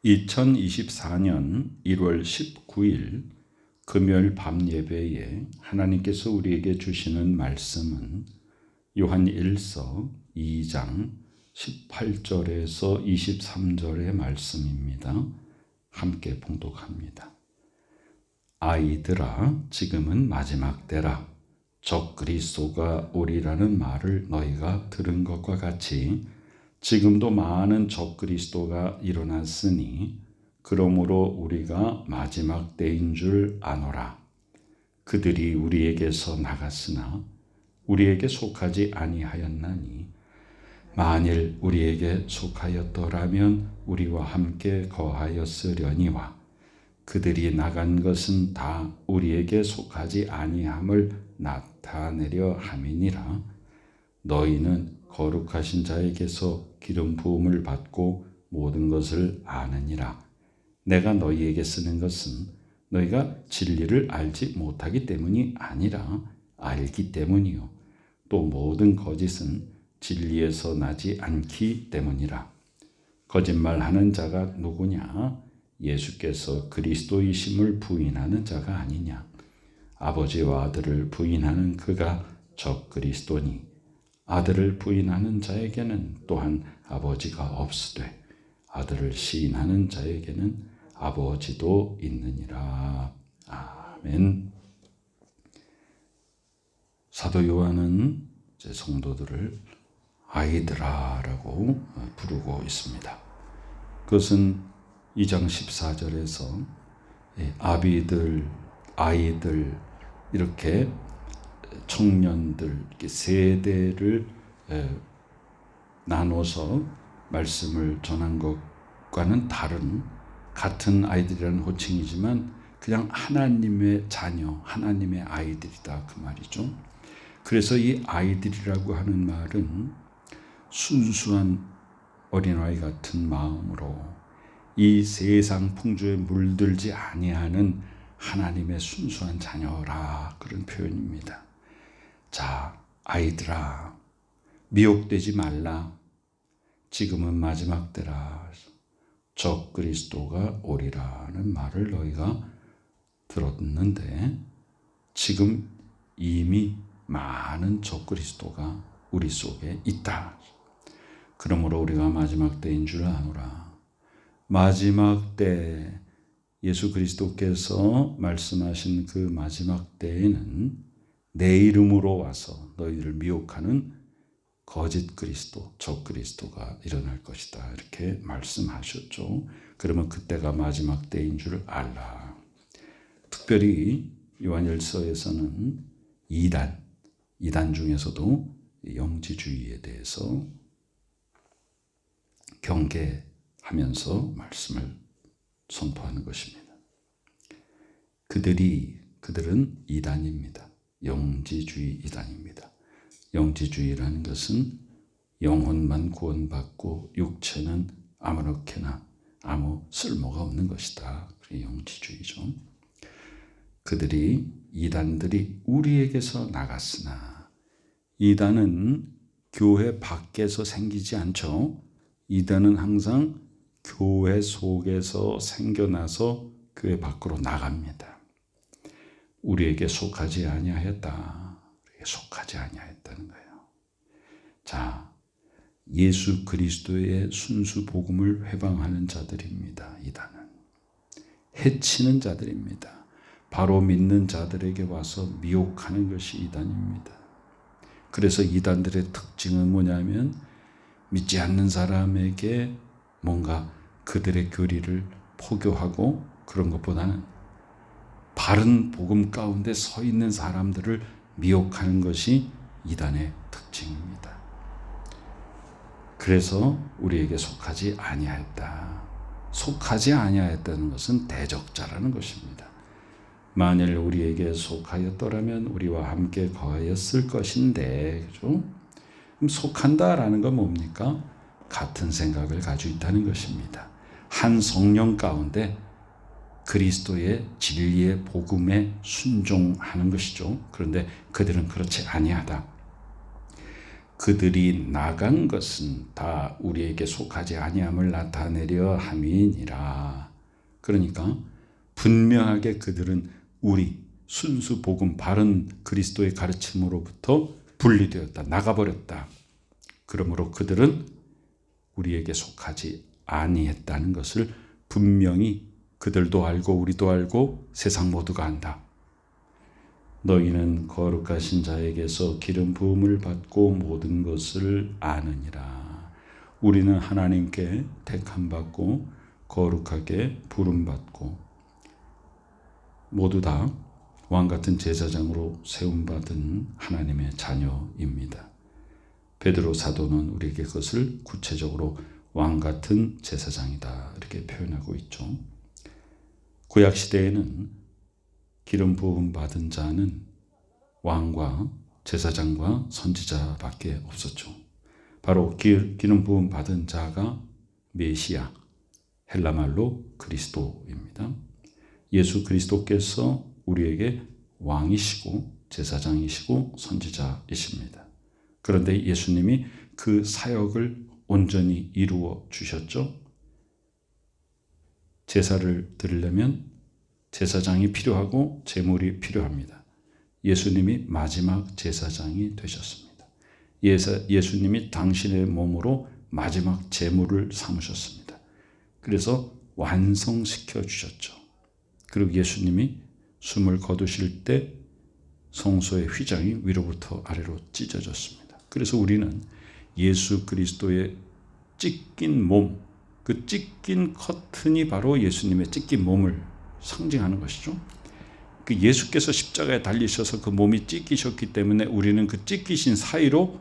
2024년 1월 19일 금요일 밤 예배에 하나님께서 우리에게 주시는 말씀은 요한 1서 2장 18절에서 23절의 말씀입니다. 함께 봉독합니다. 아이들아, 지금은 마지막 때라. 적 그리스도가 오리라는 말을 너희가 들은 것과 같이 지금도 많은 적 그리스도가 일어났으니 그러므로 우리가 마지막 때인 줄 아노라. 그들이 우리에게서 나갔으나 우리에게 속하지 아니하였나니 만일 우리에게 속하였더라면 우리와 함께 거하였으려니와 그들이 나간 것은 다 우리에게 속하지 아니함을 나타내려 함이니라. 너희는 거룩하신 자에게서 기름 부음을 받고 모든 것을 아느니라. 내가 너희에게 쓰는 것은 너희가 진리를 알지 못하기 때문이 아니라 알기 때문이요 또 모든 거짓은 진리에서 나지 않기 때문이라. 거짓말하는 자가 누구냐? 예수께서 그리스도이심을 부인하는 자가 아니냐? 아버지와 아들을 부인하는 그가 적 그리스도니 아들을 부인하는 자에게는 또한 아버지가 없으되 아들을 시인하는 자에게는 아버지도 있느니라. 아멘. 사도 요한은 제 성도들을 아이들아라고 부르고 있습니다. 그것은 2장 14절에서 아비들, 아이들 이렇게 청년들 이렇게 세대를 나눠서 말씀을 전한 것과는 다른 같은 아이들이라는 호칭이지만 그냥 하나님의 자녀, 하나님의 아이들이다 그 말이죠. 그래서 이 아이들이라고 하는 말은 순수한 어린아이 같은 마음으로 이 세상 풍조에 물들지 아니하는 하나님의 순수한 자녀라 그런 표현입니다. 자, 아이들아, 미혹되지 말라. 지금은 마지막 때라. 적 그리스도가 오리라는 말을 너희가 들었는데 지금 이미 많은 적 그리스도가 우리 속에 있다. 그러므로 우리가 마지막 때인 줄 아노라. 마지막 때 예수 그리스도께서 말씀하신 그 마지막 때에는 내 이름으로 와서 너희를 미혹하는 거짓 그리스도, 적 그리스도가 일어날 것이다. 이렇게 말씀하셨죠. 그러면 그때가 마지막 때인 줄 알라. 특별히 요한일서에서는 이단 중에서도 영지주의에 대해서 경계하면서 말씀을 선포하는 것입니다. 그들은 이단입니다. 영지주의 이단입니다. 영지주의라는 것은 영혼만 구원받고 육체는 아무렇게나 아무 쓸모가 없는 것이다. 그게 영지주의죠. 이단들이 우리에게서 나갔으나 이단은 교회 밖에서 생기지 않죠. 이단은 항상 교회 속에서 생겨나서 교회 밖으로 나갑니다. 우리에게 속하지 아니하였다. 우리에게 속하지 아니하였다는 거예요. 자, 예수 그리스도의 순수 복음을 회방하는 자들입니다. 이단은 해치는 자들입니다. 바로 믿는 자들에게 와서 미혹하는 것이 이단입니다. 그래서 이단들의 특징은 뭐냐면 믿지 않는 사람에게 뭔가 그들의 교리를 포교하고 그런 것보다는 바른 복음 가운데 서 있는 사람들을 미혹하는 것이 이단의 특징입니다. 그래서 우리에게 속하지 아니하였다. 속하지 아니하였다는 것은 대적자라는 것입니다. 만일 우리에게 속하였더라면 우리와 함께 거하였을 것인데, 그죠? 그럼 속한다라는 건 뭡니까? 같은 생각을 가지고 있다는 것입니다. 한 성령 가운데 그리스도의 진리의 복음에 순종하는 것이죠. 그런데 그들은 그렇지 아니하다. 그들이 나간 것은 다 우리에게 속하지 아니함을 나타내려 함이니라. 그러니까 분명하게 그들은 우리 순수 복음 바른 그리스도의 가르침으로부터 분리되었다. 나가버렸다. 그러므로 그들은 우리에게 속하지 아니했다는 것을 분명히 그들도 알고 우리도 알고 세상 모두가 안다. 너희는 거룩하신 자에게서 기름 부음을 받고 모든 것을 아느니라. 우리는 하나님께 택함 받고 거룩하게 부름 받고 모두 다 왕같은 제사장으로 세움 받은 하나님의 자녀입니다. 베드로 사도는 우리에게 그것을 구체적으로 왕같은 제사장이다 이렇게 표현하고 있죠. 구약 시대에는 기름 부음 받은 자는 왕과 제사장과 선지자밖에 없었죠. 바로 기름 부음 받은 자가 메시아, 헬라말로 그리스도입니다. 예수 그리스도께서 우리에게 왕이시고 제사장이시고 선지자이십니다. 그런데 예수님이 그 사역을 온전히 이루어 주셨죠. 제사를 드리려면 제사장이 필요하고 제물이 필요합니다. 예수님이 마지막 제사장이 되셨습니다. 예수님이 당신의 몸으로 마지막 제물을 삼으셨습니다. 그래서 완성시켜 주셨죠. 그리고 예수님이 숨을 거두실 때 성소의 휘장이 위로부터 아래로 찢어졌습니다. 그래서 우리는 예수 그리스도의 찢긴 몸, 그 찢긴 커튼이 바로 예수님의 찢긴 몸을 상징하는 것이죠. 그 예수께서 십자가에 달리셔서 그 몸이 찢기셨기 때문에 우리는 그 찢기신 사이로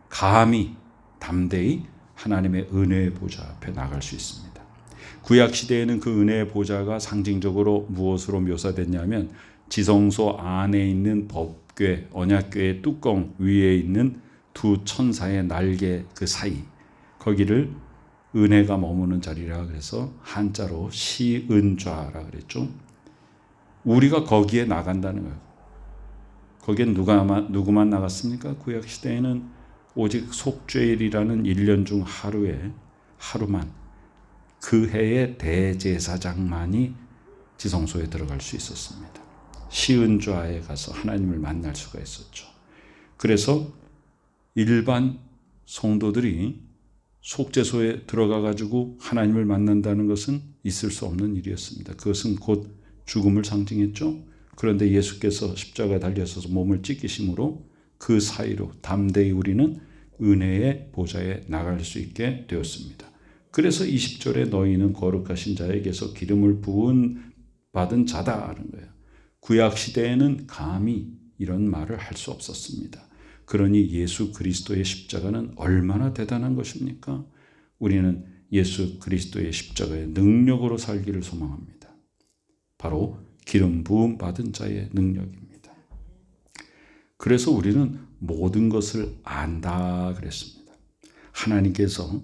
감히 담대히 하나님의 은혜의 보좌 앞에 나갈 수 있습니다. 구약 시대에는 그 은혜의 보좌가 상징적으로 무엇으로 묘사됐냐면 지성소 안에 있는 법궤, 언약궤의 뚜껑 위에 있는 두 천사의 날개 그 사이, 거기를 은혜가 머무는 자리라 그래서 한자로 시은좌라 그랬죠. 우리가 거기에 나간다는 거예요. 거기에 누구만 나갔습니까? 구약 시대에는 오직 속죄일이라는 1년 중 하루만 그 해의 대제사장만이 지성소에 들어갈 수 있었습니다. 시은좌에 가서 하나님을 만날 수가 있었죠. 그래서 일반 성도들이 속죄소에 들어가 가지고 하나님을 만난다는 것은 있을 수 없는 일이었습니다. 그것은 곧 죽음을 상징했죠. 그런데 예수께서 십자가에 달려서 몸을 찢기심으로 그 사이로 담대히 우리는 은혜의 보좌에 나갈 수 있게 되었습니다. 그래서 20절에 너희는 거룩하신 자에게서 기름을 부은 받은 자다라는 거예요. 구약 시대에는 감히 이런 말을 할 수 없었습니다. 그러니 예수 그리스도의 십자가는 얼마나 대단한 것입니까? 우리는 예수 그리스도의 십자가의 능력으로 살기를 소망합니다. 바로 기름 부음 받은 자의 능력입니다. 그래서 우리는 모든 것을 안다 그랬습니다. 하나님께서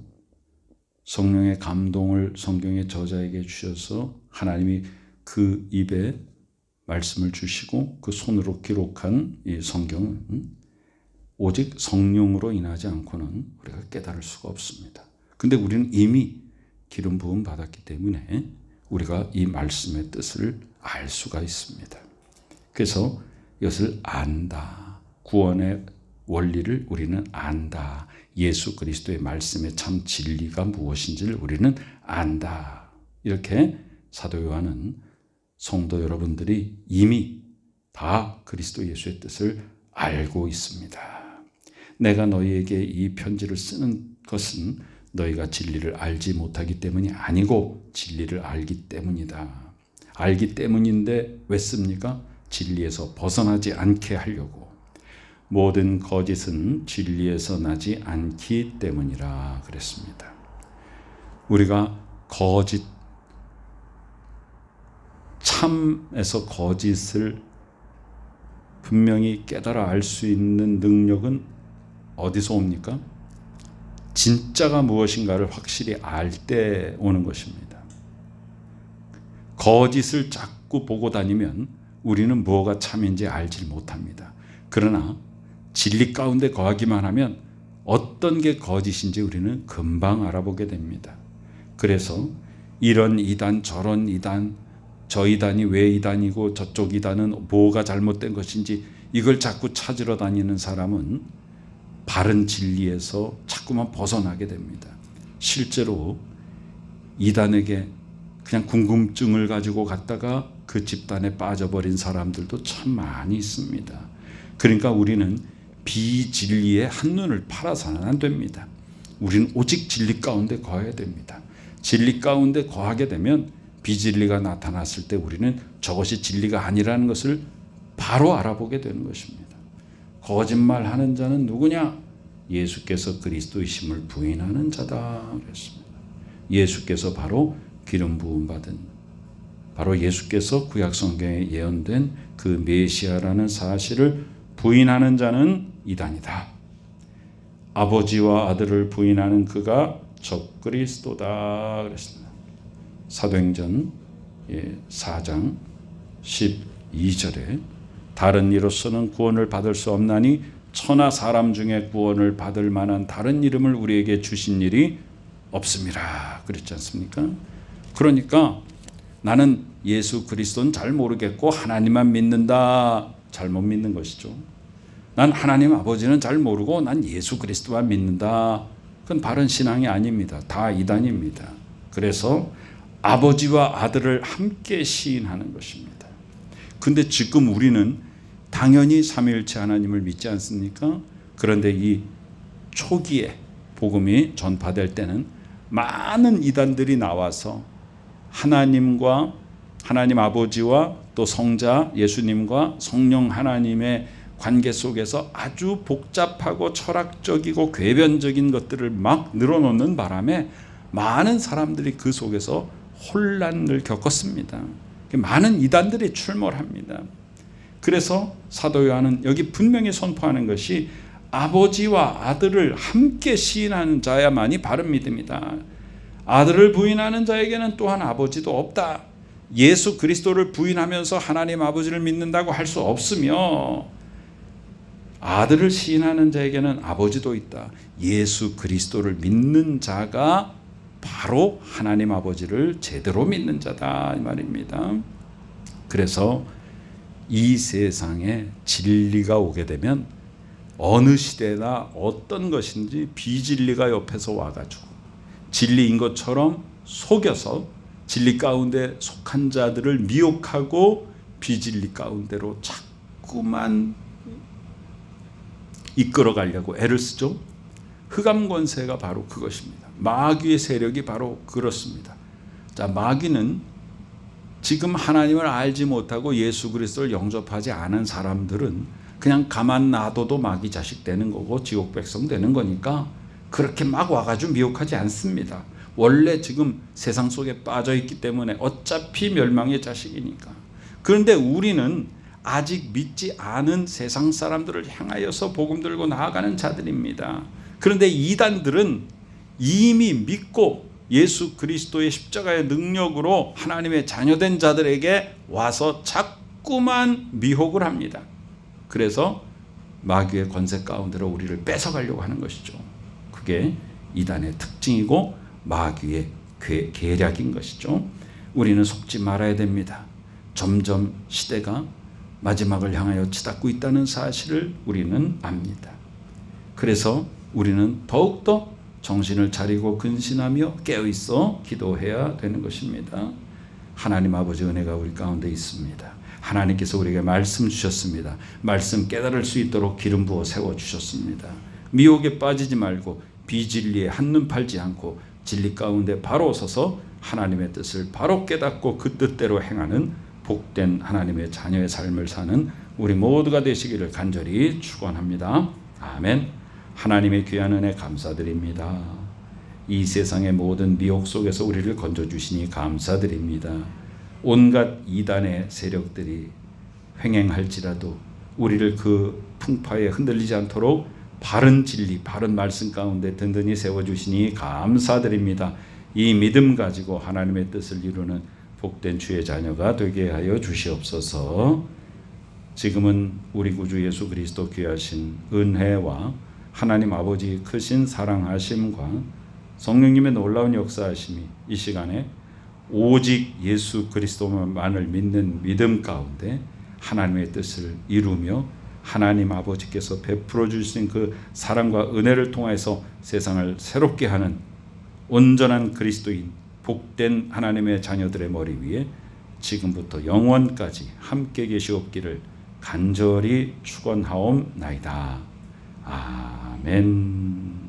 성령의 감동을 성경의 저자에게 주셔서 하나님이 그 입에 말씀을 주시고 그 손으로 기록한 이 성경은 오직 성령으로 인하지 않고는 우리가 깨달을 수가 없습니다. 근데 우리는 이미 기름 부음 받았기 때문에 우리가 이 말씀의 뜻을 알 수가 있습니다. 그래서 이것을 안다. 구원의 원리를 우리는 안다. 예수 그리스도의 말씀의 참 진리가 무엇인지를 우리는 안다. 이렇게 사도 요한은 성도 여러분들이 이미 다 그리스도 예수의 뜻을 알고 있습니다. 내가 너희에게 이 편지를 쓰는 것은 너희가 진리를 알지 못하기 때문이 아니고 진리를 알기 때문이다. 알기 때문인데 왜 씁니까? 진리에서 벗어나지 않게 하려고. 모든 거짓은 진리에서 나지 않기 때문이라 그랬습니다. 우리가 거짓, 참에서 거짓을 분명히 깨달아 알 수 있는 능력은 어디서 옵니까? 진짜가 무엇인가를 확실히 알 때 오는 것입니다. 거짓을 자꾸 보고 다니면 우리는 뭐가 참인지 알지 못합니다. 그러나 진리 가운데 거하기만 하면 어떤 게 거짓인지 우리는 금방 알아보게 됩니다. 그래서 이런 이단 저런 이단, 저 이단이 왜 이단이고 저쪽 이단은 뭐가 잘못된 것인지 이걸 자꾸 찾으러 다니는 사람은 바른 진리에서 자꾸만 벗어나게 됩니다. 실제로 이단에게 그냥 궁금증을 가지고 갔다가 그 집단에 빠져버린 사람들도 참 많이 있습니다. 그러니까 우리는 비진리에 한눈을 팔아서는 안 됩니다. 우리는 오직 진리 가운데 거해야 됩니다. 진리 가운데 거하게 되면 비진리가 나타났을 때 우리는 저것이 진리가 아니라는 것을 바로 알아보게 되는 것입니다. 거짓말하는 자는 누구냐? 예수께서 그리스도이심을 부인하는 자다 그랬습니다. 예수께서 바로 기름 부음 받은, 바로 예수께서 구약 성경에 예언된 그 메시아라는 사실을 부인하는 자는 이단이다. 아버지와 아들을 부인하는 그가 적그리스도다 그랬습니다. 사도행전 4장 12절에 다른 이로서는 구원을 받을 수 없나니 천하 사람 중에 구원을 받을 만한 다른 이름을 우리에게 주신 일이 없습니다. 그랬지 않습니까? 그러니까 나는 예수 그리스도는 잘 모르겠고 하나님만 믿는다. 잘못 믿는 것이죠. 난 하나님 아버지는 잘 모르고 난 예수 그리스도만 믿는다. 그건 바른 신앙이 아닙니다. 다 이단입니다. 그래서 아버지와 아들을 함께 시인하는 것입니다. 근데 지금 우리는 당연히 삼위일체 하나님을 믿지 않습니까? 그런데 이 초기에 복음이 전파될 때는 많은 이단들이 나와서 하나님과 하나님 아버지와 또 성자 예수님과 성령 하나님의 관계 속에서 아주 복잡하고 철학적이고 궤변적인 것들을 막 늘어놓는 바람에 많은 사람들이 그 속에서 혼란을 겪었습니다. 많은 이단들이 출몰합니다. 그래서 사도 요한은 여기 분명히 선포하는 것이 아버지와 아들을 함께 시인하는 자야만이 바른 믿음이다. 아들을 부인하는 자에게는 또한 아버지도 없다. 예수 그리스도를 부인하면서 하나님 아버지를 믿는다고 할 수 없으며 아들을 시인하는 자에게는 아버지도 있다. 예수 그리스도를 믿는 자가 바로 하나님 아버지를 제대로 믿는 자다 이 말입니다. 그래서 이 세상에 진리가 오게 되면 어느 시대나 어떤 것인지 비진리가 옆에서 와가지고 진리인 것처럼 속여서 진리 가운데 속한 자들을 미혹하고 비진리 가운데로 자꾸만 이끌어 가려고 애를 쓰죠. 흑암 권세가 바로 그것입니다. 마귀의 세력이 바로 그렇습니다. 자, 마귀는 지금 하나님을 알지 못하고 예수 그리스도를 영접하지 않은 사람들은 그냥 가만 놔둬도 마귀 자식 되는 거고 지옥 백성 되는 거니까 그렇게 막 와가지고 미혹하지 않습니다. 원래 지금 세상 속에 빠져 있기 때문에 어차피 멸망의 자식이니까. 그런데 우리는 아직 믿지 않은 세상 사람들을 향하여서 복음 들고 나아가는 자들입니다. 그런데 이단들은 이미 믿고 예수 그리스도의 십자가의 능력으로 하나님의 자녀된 자들에게 와서 자꾸만 미혹을 합니다. 그래서 마귀의 권세 가운데로 우리를 뺏어가려고 하는 것이죠. 그게 이단의 특징이고 마귀의 계략인 것이죠. 우리는 속지 말아야 됩니다. 점점 시대가 마지막을 향하여 치닫고 있다는 사실을 우리는 압니다. 그래서 우리는 더욱더 정신을 차리고 근신하며 깨어있어 기도해야 되는 것입니다. 하나님 아버지 은혜가 우리 가운데 있습니다. 하나님께서 우리에게 말씀 주셨습니다. 말씀 깨달을 수 있도록 기름 부어 세워주셨습니다. 미혹에 빠지지 말고 비진리에 한눈 팔지 않고 진리 가운데 바로 서서 하나님의 뜻을 바로 깨닫고 그 뜻대로 행하는 복된 하나님의 자녀의 삶을 사는 우리 모두가 되시기를 간절히 축원합니다. 아멘. 하나님의 귀한 은혜 감사드립니다. 이 세상의 모든 미혹 속에서 우리를 건져주시니 감사드립니다. 온갖 이단의 세력들이 횡행할지라도 우리를 그 풍파에 흔들리지 않도록 바른 진리, 바른 말씀 가운데 든든히 세워주시니 감사드립니다. 이 믿음 가지고 하나님의 뜻을 이루는 복된 주의 자녀가 되게 하여 주시옵소서. 지금은 우리 구주 예수 그리스도 귀하신 은혜와 하나님 아버지 크신 사랑하심과 성령님의 놀라운 역사하심이 이 시간에 오직 예수 그리스도만을 믿는 믿음 가운데 하나님의 뜻을 이루며 하나님 아버지께서 베풀어 주신 그 사랑과 은혜를 통해서 세상을 새롭게 하는 온전한 그리스도인 복된 하나님의 자녀들의 머리 위에 지금부터 영원까지 함께 계시옵기를 간절히 축원하옵나이다. 아멘.